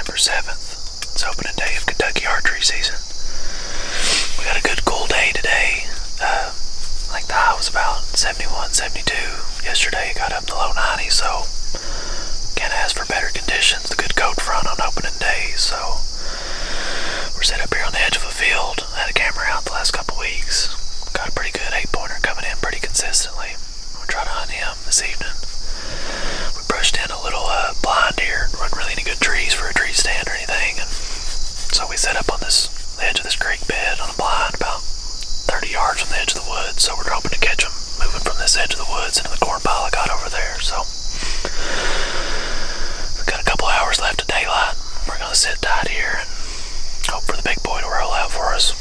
September 7th. It's opening day of Kentucky archery season. We got a good cool day today. I think the high was about 71, 72. Yesterday it got up to low 90s, so can't ask for better conditions. The good coat front on opening day, so we're set up here on the edge of a field. I had a camera out the last couple weeks. Got a pretty good 8-pointer coming in pretty consistently. We'll try to hunt him this evening. We brushed in a little blind here. There wasn't really any good trees for a tree stand or anything, and so we set up on the edge of this creek bed on a blind about 30 yards from the edge of the woods. So we're hoping to catch them moving from this edge of the woods into the corn pile I got over there. So we've got a couple hours left of daylight. We're gonna sit tight here and hope for the big boy to roll out for us.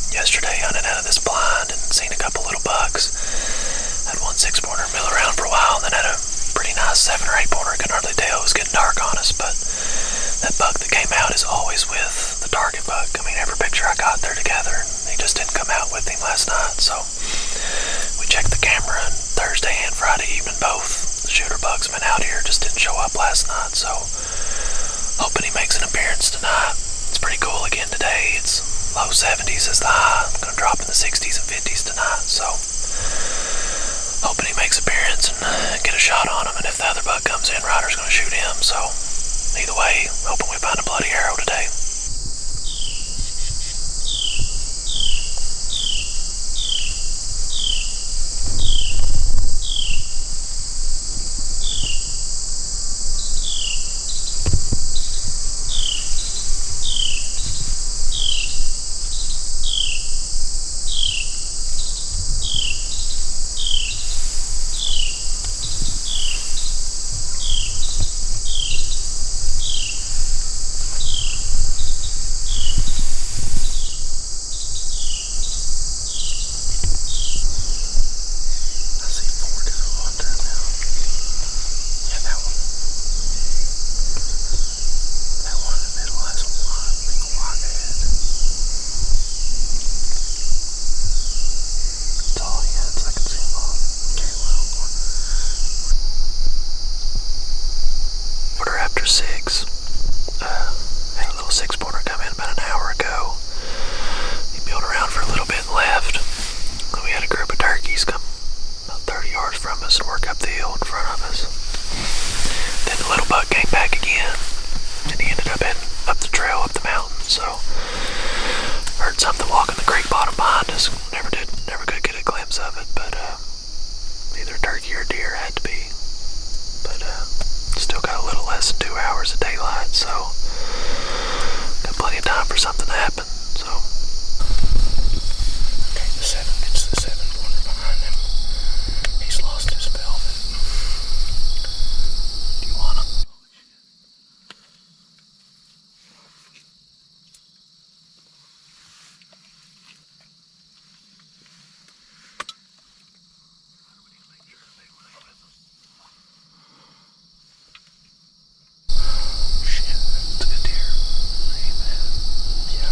Yesterday hunted out of this blind and seen a couple little bucks. Had one 6-pointer mill around for a while, and then had a pretty nice 7 or 8-pointer. Couldn't hardly tell, it was getting dark on us, but that buck that came out is always with the target buck. I mean, every picture I got there together, and he just didn't come out with him last night. So we checked the camera, and Thursday and Friday evening both. The shooter buck's been out here, just didn't show up last night, so hoping he makes an appearance tonight. It's pretty cool again today. It's low 70s is the high. I'm going to drop in the 60s and 50s tonight, so hoping he makes appearance and get a shot on him. And if the other buck comes in, Ryder's going to shoot him. So either way, hoping we find a bloody arrow today. Had a little 6-pointer come in about an hour ago. He milled around for a little bit and left. Then we had a group of turkeys come about 30 yards from us and work up the hill in front of us. Then the little buck came back again, and he ended up heading up the trail, up the mountain. So heard something walking the creek bottom behind us. Never could get a glimpse of it, but either a turkey or a deer had to be. But still got a little less than 2 hours of daylight, so got plenty of time for something to happen. So okay, the 7 gets the 7-pointer behind him. He's lost his velvet. Do you want him? Shit, that's a good deer. Amen. Yeah.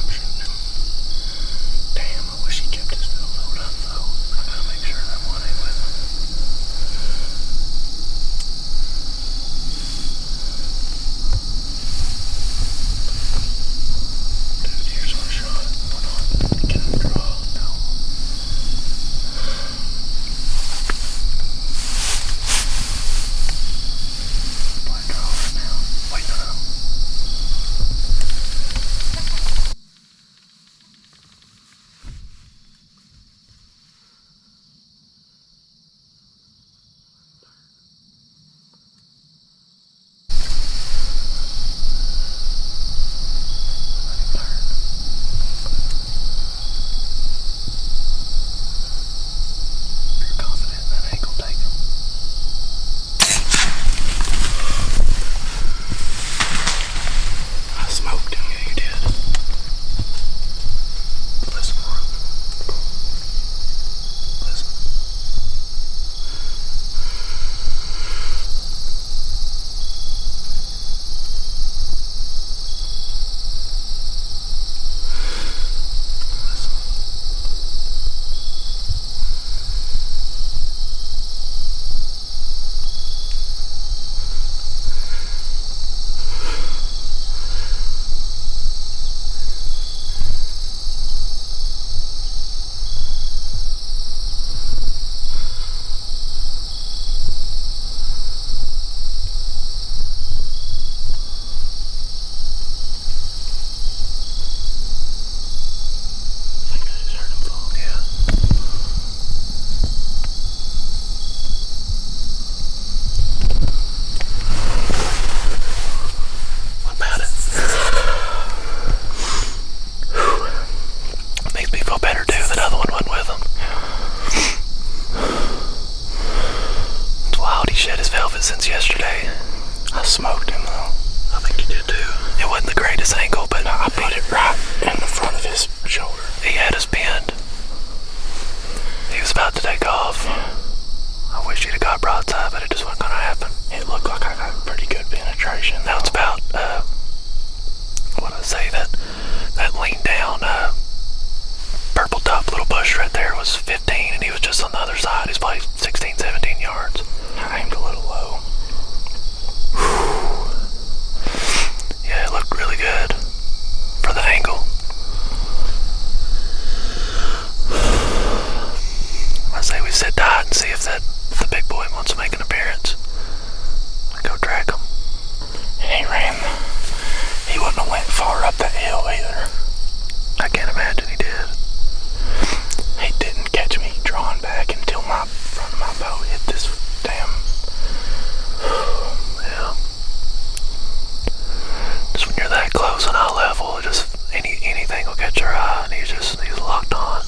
his ankle, but I put it right in the front of his shoulder. He had us pinned. He was about to take off. I wish he'd have got broadside, but it just wasn't going to happen. It looked like I got pretty good penetration. Now it's about, what did I say, that lean down, purple top little bush right there was 15, and he was just on the other side. He's probably 16, 17 yards. I aimed a little low. Yeah, it looked really good for the angle. I say we sit tight and see if the big boy wants to make an appearance. Go track him. And he wouldn't have went far up that hill either. I can't imagine he did. He didn't catch me drawing back until my front of my bow hit this damn. Yeah. Just when you're that close and eye level, just anything will catch your eye, and he's locked on.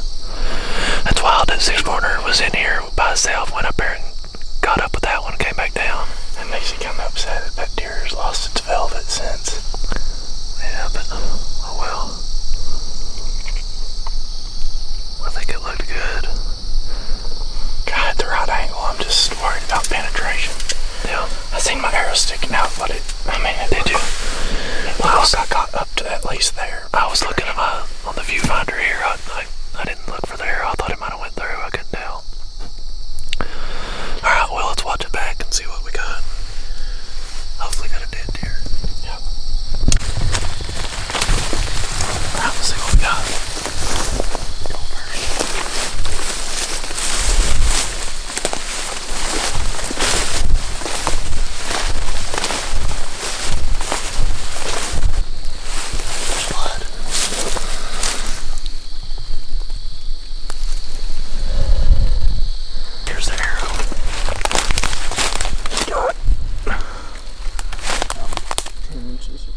That's wild that 6-pointer was in here by itself, went up there and got up with that one, came back down. It makes you kind of upset that deer has lost its velvet since. Yeah, but oh well. I think it looked good. God, at the right angle, I'm just worried about penetration. Yeah. I seen my arrow sticking out, but it Did you? It looked like I got up to at least there. I was looking at on the viewfinder here. I didn't look for the arrow. I thought it might have went through. I couldn't tell. Alright, well, let's watch it back and see what we got. Hopefully got a dead deer. Yep. Alright, let's see what we got. Go first. Blood. Here's the arrow. God. 10 inches.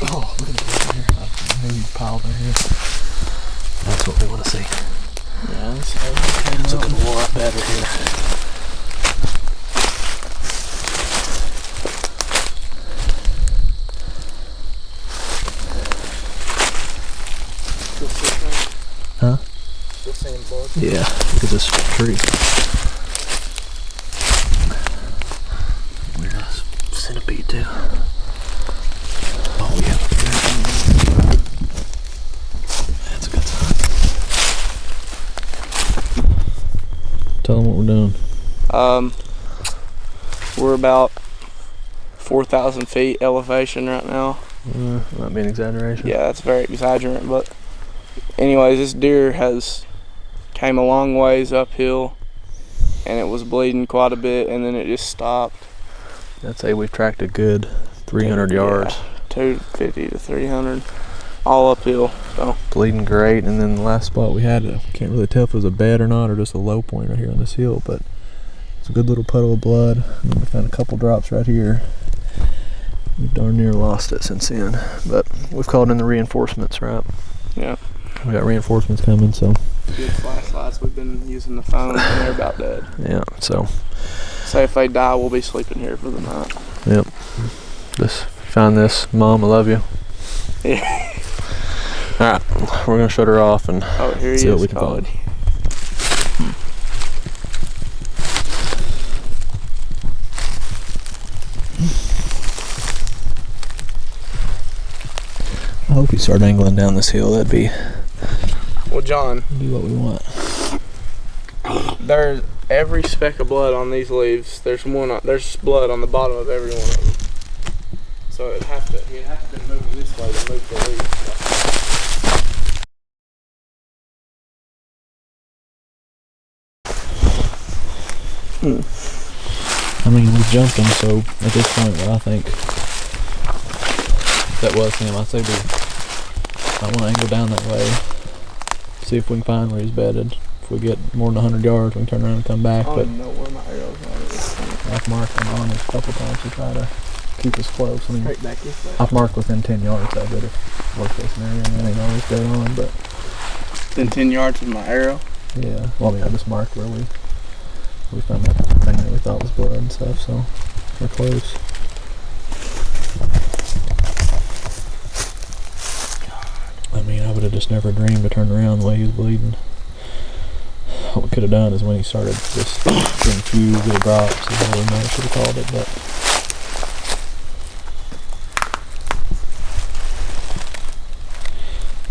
Oh, look at that here. A huge pile in here. That's what we want to see. Yeah, it's looking a lot better here. Huh? Still seeing blood? Yeah, look at this tree. Weird ass centipede too. Oh yeah. That's a good sign. Tell them what we're doing. We're about 4,000 feet elevation right now. Might be an exaggeration. Yeah, that's very exaggerant, but anyways, this deer came a long ways uphill and it was bleeding quite a bit, and then it just stopped. I'd say we've tracked a good 300 yards. 250 to 300, all uphill. So Bleeding great, and then the last spot we had, I can't really tell if it was a bed or not, or just a low point right here on this hill, but it's a good little puddle of blood. And then we found a couple drops right here. We've darn near lost it since then, but we've called in the reinforcements, right? yeah, We got reinforcements coming, so good flashlights. We've been using the phone and they're about dead. yeah. So Say if they die, we'll be sleeping here for the night. yep. Just find this, Mom. I love you. Yeah. All right, we're gonna shut her off and Oh, here he see is. what we can calling. find. I hope you start angling down this hill. That'd be Well, John, what we want. there's every speck of blood on these leaves. There's blood on the bottom of every one of them. So he'd have to be moving this way to move the leaves. I mean, we jumped him, so at this point, I think that was him. I say I want to angle down that way, see if we can find where he's bedded. If we get more than 100 yards, we can turn around and come back. I But don't know where my arrow's at this point. I've marked him on it a couple times to try to keep us close. I mean, Straight back this way. I've marked within 10 yards of it. If worst case scenario, and that ain't always dead on, but Within 10 yards of my arrow. yeah. Well, I mean, I just marked where we found that thing that we thought was blood and stuff, so we're close. I mean, I would have just never dreamed to turn around the way he was bleeding. What we could have done is when he started just getting few good drops, I really might should have called it, but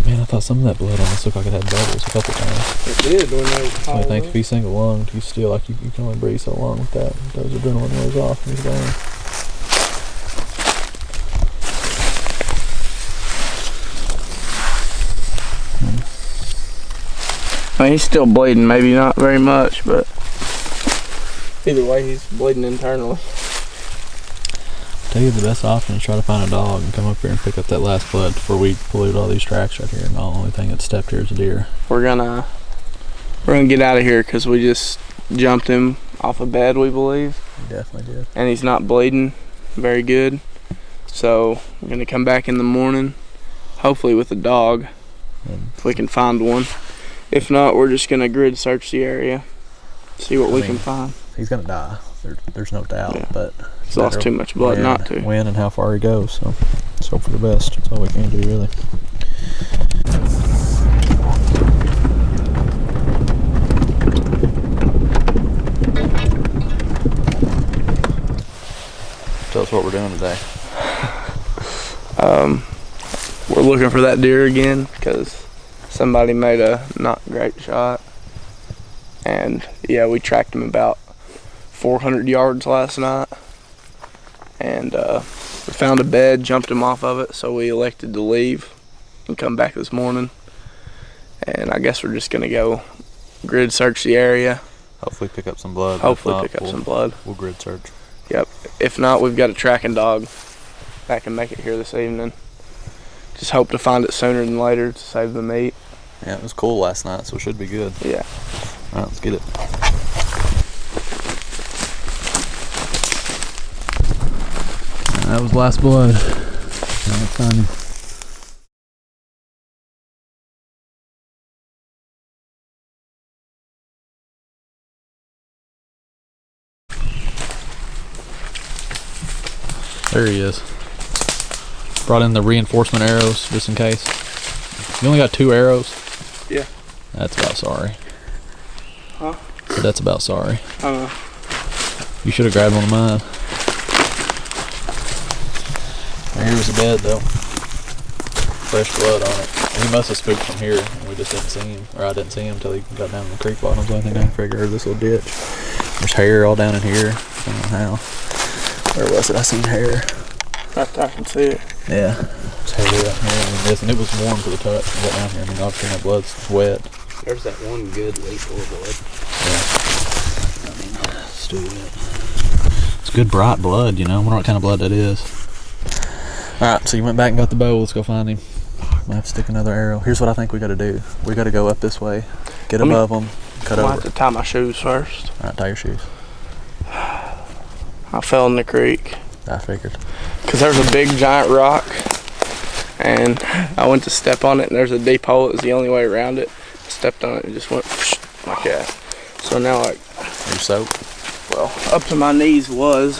man, I thought some of that blood on this looked like it had bubbles a couple times. It did when they was So I think if he's single lunged, he's still like you can only breathe so long with that. Those adrenaline wears off and he's gone. I mean, he's still bleeding, maybe not very much, but either way, he's bleeding internally. I tell you, the best option is try to find a dog and come up here and pick up that last blood before we pollute all these tracks right here. And the only thing that's stepped here is a deer. We're gonna get out of here because we just jumped him off a bed, we believe. We definitely did. And he's not bleeding very good. So we're gonna come back in the morning, hopefully with a dog, if we can find one. If not, we're just gonna grid search the area, see what we can find. He's gonna die. There's no doubt, Yeah. but He's lost too much blood not to. When and how far he goes, so let's hope for the best. That's all we can do, really. Tell us what we're doing today. We're looking for that deer again because somebody made a not great shot. And yeah, we tracked him about 400 yards last night. And we found a bed, jumped him off of it, so we elected to leave and come back this morning. And I guess we're just gonna go grid search the area. Hopefully pick up some blood. Hopefully pick up some blood. We'll grid search. Yep. If not, we've got a tracking dog that can make it here this evening. Just hope to find it sooner than later to save the meat. Yeah, it was cool last night, so it should be good. Yeah. All right, let's get it. That was last blood. Now let's find him. There he is. Brought in the reinforcement arrows just in case. You only got 2 arrows? Yeah. That's about sorry. Huh? That's about sorry. Uh-huh. You should have grabbed one of mine. Here's the bed though. Fresh blood on it. He must have spooked from here and we just didn't see him. Or I didn't see him until he got down in the creek bottoms. I think I figured this little ditch. There's hair all down in here. I don't know how. Where was it? I seen hair. Right there, I can see it. Yeah. There's hair up here and this, and it was warm to the touch. I got down here. I mean, obviously that blood's wet. There's that one good lethal blood. Yeah. I mean, let's do it. It's good bright blood, you know. I wonder what kind of blood that is. Alright, so you went back and got the bow. Let's go find him. Might have to stick another arrow. Here's what I think we gotta do. We gotta go up this way, get above them, cut I'll over. have to tie my shoes first. Alright, tie your shoes. I fell in the creek. I figured. Because there's a big giant rock. And I went to step on it and there's a deep hole. It was the only way around it. I stepped on it and just went like that. So now Are you soaked? well, up to my knees was.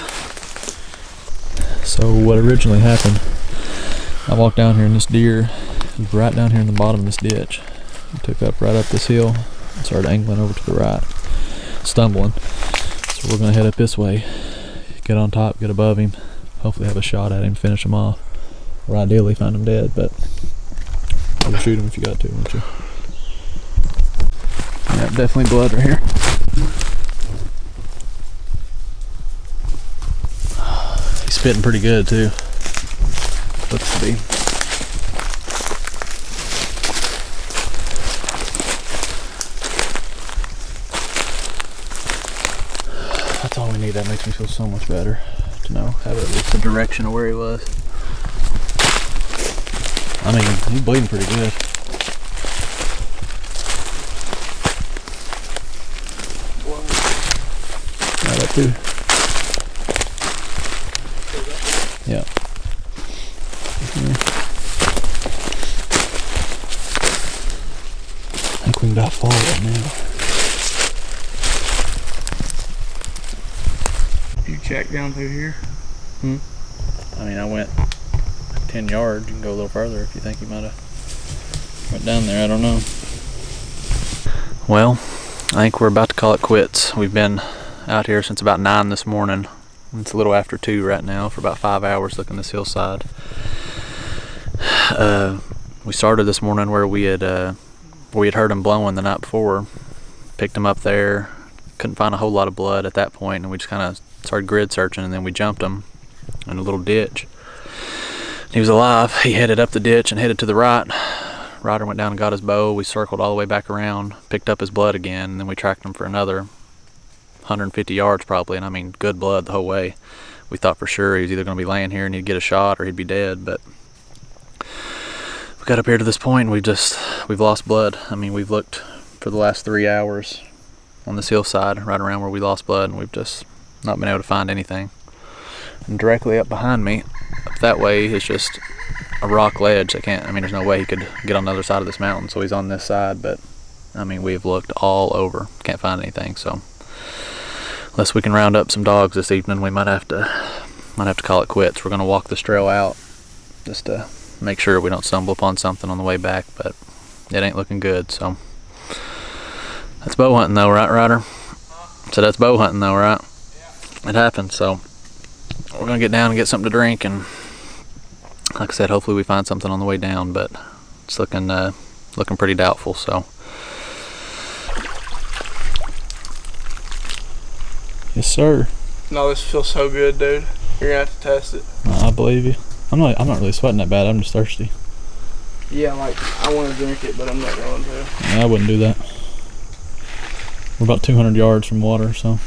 So what originally happened, I walked down here and this deer was right down here in the bottom of this ditch. He took up right up this hill and started angling over to the right, stumbling. So we're gonna head up this way, get on top, get above him, hopefully have a shot at him, finish him off, or ideally find him dead, but you'll shoot him if you got to, won't you? Yeah, definitely blood right here. He's spitting pretty good too. Looks to be. That's all we need. That makes me feel so much better to know, have at least the direction of where he was. I mean, he's bleeding pretty good. Yeah, that too. Yeah. I think we can about follow it now. You check down through here? I mean, I went 10 yards. You can go a little further if you think you might have. Right down there, I don't know. Well, I think we're about to call it quits. We've been out here since about 9 this morning. It's a little after 2 right now for about 5 hours looking this hillside. We started this morning where we had heard them blowing the night before. Picked them up there. Couldn't find a whole lot of blood at that point, and we just kind of started grid searching, and then we jumped him in a little ditch. He was alive. He headed up the ditch and headed to the right. Ryder went down and got his bow. We circled all the way back around, picked up his blood again, and then we tracked him for another 150 yards probably, and I mean good blood the whole way. We thought for sure he was either going to be laying here and he'd get a shot or he'd be dead, but we got up here to this point and we've lost blood. I mean, we've looked for the last 3 hours on this hillside right around where we lost blood, and we've just not been able to find anything. And directly up behind me, up that way, is just a rock ledge. There's no way he could get on the other side of this mountain, so he's on this side, but I mean, we've looked all over, can't find anything. So unless we can round up some dogs this evening, we might have to call it quits. We're going to walk this trail out just to make sure we don't stumble upon something on the way back, but it ain't looking good. So that's bow hunting though, right, Ryder? So that's bow hunting though, right? Yeah. It happened. So we're gonna get down and get something to drink, and like I said, hopefully we find something on the way down, but it's looking pretty doubtful. So yes, sir. No, this feels so good, dude. You're gonna have to test it. I believe you. I'm not really sweating that bad. I'm just thirsty. Yeah, like I want to drink it, but I'm not going to. Yeah, I wouldn't do that. We're about 200 yards from water, so